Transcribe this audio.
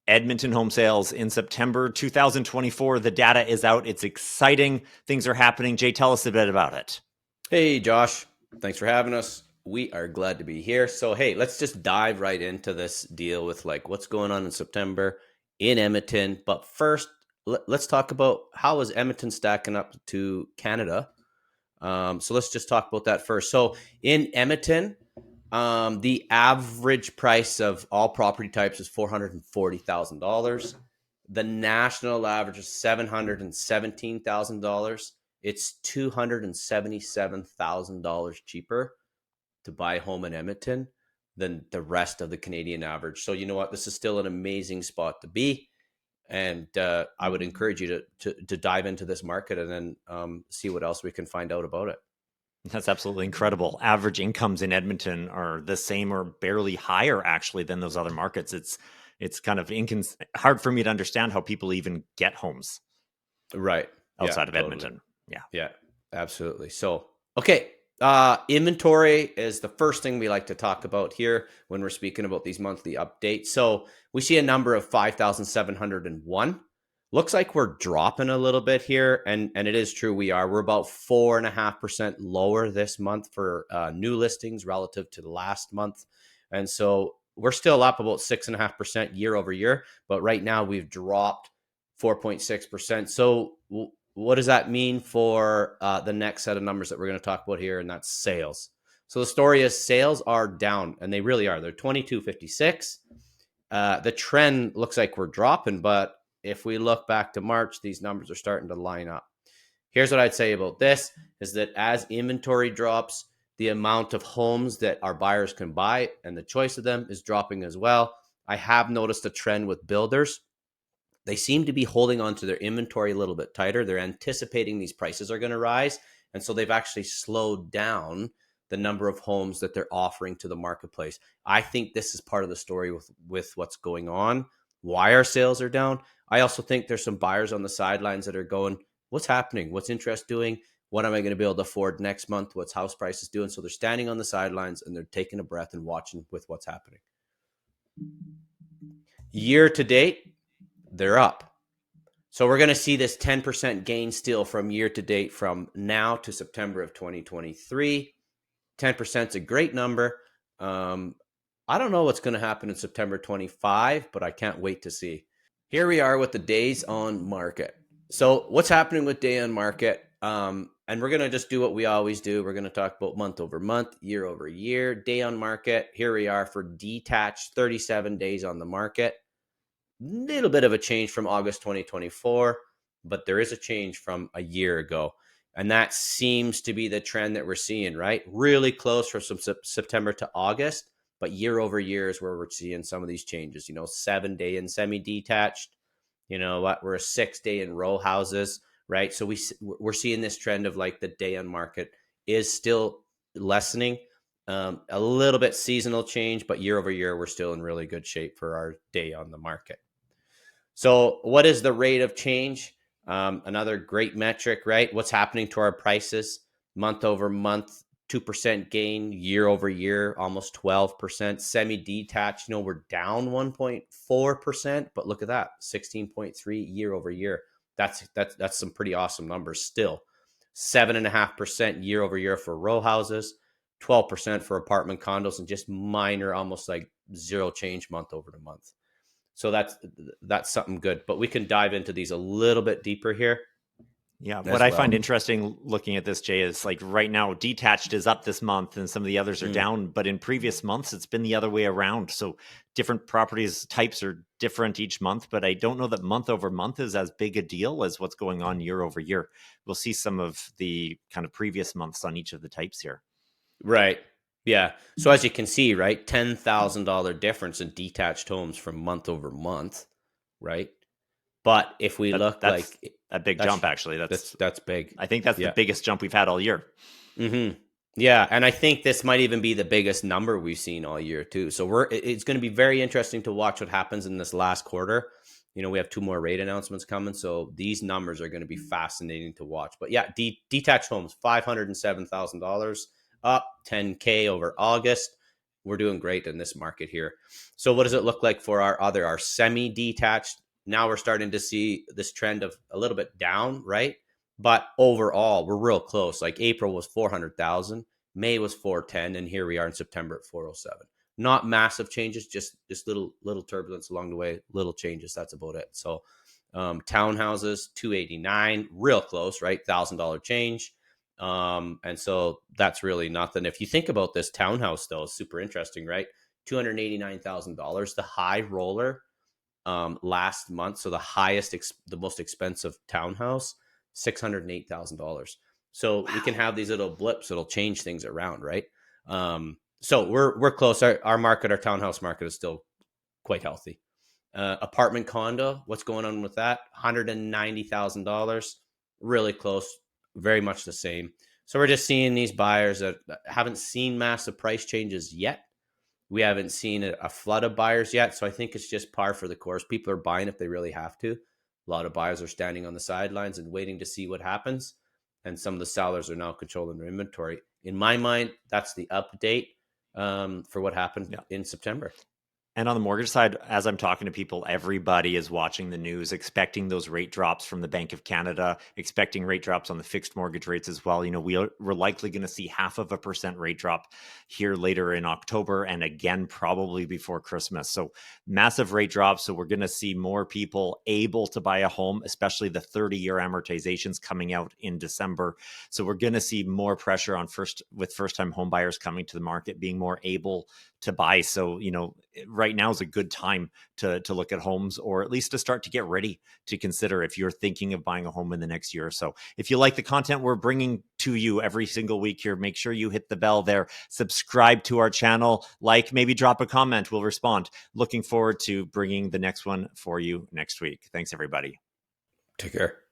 Edmonton home sales in September 2024. The data is out. It's exciting. Things are happening. Jay, tell us a bit about it. Hey, Josh. Thanks for having us. We are glad to be here. So, hey, let's just dive right into this deal with like what's going on in September in Edmonton. But first, let's talk about how is Edmonton stacking up to Canada. So let's just talk about that first. So in Edmonton, the average price of all property types is $440,000. The national average is $717,000. It's $277,000 cheaper to buy a home in Edmonton than the rest of the Canadian average. So you know what? This is still an amazing spot to be. And I would encourage you to dive into this market and then see what else we can find out about it. That's absolutely incredible. Average incomes in Edmonton are the same or barely higher, actually, than those other markets. It's kind of hard for me to understand how people even get homes Right. outside Yeah, of totally. Edmonton. Yeah. Yeah, absolutely. So, okay. Inventory is the first thing we like to talk about here when we're speaking about these monthly updates. So we see a number of 5,701. Looks like we're dropping a little bit here. And it is true. We're about 4.5% lower this month for new listings relative to the last month. And so we're still up about 6.5% year over year. But right now we've dropped 4.6%. So what does that mean for the next set of numbers that we're going to talk about here? And that's sales. So the story is sales are down, and they really are. They're 2256. The trend looks like we're dropping, but if we look back to March, these numbers are starting to line up. Here's what I'd say about this is that as inventory drops, the amount of homes that our buyers can buy and the choice of them is dropping as well. I have noticed a trend with builders. They seem to be holding on to their inventory a little bit tighter. They're anticipating these prices are going to rise. And so they've actually slowed down the number of homes that they're offering to the marketplace. I think this is part of the story with what's going on, why our sales are down. I also think there's some buyers on the sidelines that are going, what's happening? What's interest doing? What am I going to be able to afford next month? What's house prices doing? So they're standing on the sidelines and they're taking a breath and watching with what's happening. Year to date, they're up. So we're going to see this 10% gain still from year to date from now to September of 2023. 10% is a great number. I don't know what's going to happen in September 25, but I can't wait to see. Here we are with the days on market. So what's happening with day on market? And we're going to just do what we always do. We're going to talk about month over month, year over year, day on market. Here we are for detached, 37 days on the market. Little bit of a change from August 2024, but there is a change from a year ago. And that seems to be the trend that we're seeing, right? Really close from September to August, but year over year is where we're seeing some of these changes. 7-day in semi-detached, we're a 6-day in row houses, right? So we're seeing this trend of like the day on market is still lessening. A little bit seasonal change, but year over year, we're still in really good shape for our day on the market. So what is the rate of change? Another great metric, right? What's happening to our prices month over month, 2% gain year over year, almost 12%. Semi-detached, we're down 1.4%, but look at that, 16.3 year over year. That's some pretty awesome numbers still. 7.5% year over year for row houses, 12% for apartment condos, and just minor, almost like zero change month over to month. So that's something good, but we can dive into these a little bit deeper here. Yeah. What I find interesting looking at this, Jay, is like right now detached is up this month and some of the others are down, but in previous months, it's been the other way around. So different properties types are different each month, but I don't know that month over month is as big a deal as what's going on year over year. We'll see some of the kind of previous months on each of the types here. Right. Yeah. So as you can see, right, $10,000 difference in detached homes from month over month, right? But if we look that's like a big jump, actually, that's big. I think that's the biggest jump we've had all year. Mm-hmm. Yeah, and I think this might even be the biggest number we've seen all year too. So it's going to be very interesting to watch what happens in this last quarter. We have 2 more rate announcements coming, so these numbers are going to be fascinating to watch. But yeah, detached homes, $507,000, up $10K over August. we're doing great in this market here. So what does it look like for our semi-detached? Now we're starting to see this trend of a little bit down, right? But overall, we're real close. Like April was 400,000, May was 410, and here we are in September at 407. Not massive changes, just little turbulence along the way, little changes. That's about it. So townhouses 289, real close, right? $1,000 change. And so that's really nothing. If you think about this townhouse, though, super interesting, right? $289,000, the high roller last month. So the highest, the most expensive townhouse, $608,000. So we can have these little blips that'll change things around, right? So we're close. Our market, our townhouse market, is still quite healthy. Apartment condo, what's going on with that? $190,000, really close, very much the same. So we're just seeing these buyers that haven't seen massive price changes yet. We haven't seen a flood of buyers yet. So I think it's just par for the course. People are buying if they really have to. A lot of buyers are standing on the sidelines and waiting to see what happens. And some of the sellers are now controlling their inventory. In my mind, that's the update for what happened in September. And on the mortgage side, as I'm talking to people, everybody is watching the news, expecting those rate drops from the Bank of Canada, expecting rate drops on the fixed mortgage rates as well. We're likely going to see 0.5% rate drop here later in October, and again, probably before Christmas. So massive rate drops. So we're going to see more people able to buy a home, especially the 30-year amortizations coming out in December. So we're going to see more pressure on first-time home buyers coming to the market, being more able to buy. So, right now is a good time to look at homes, or at least to start to get ready to consider if you're thinking of buying a home in the next year or so. If you like the content we're bringing to you every single week here, make sure you hit the bell there, subscribe to our channel, maybe drop a comment. We'll respond. Looking forward to bringing the next one for you next week. Thanks, everybody. Take care.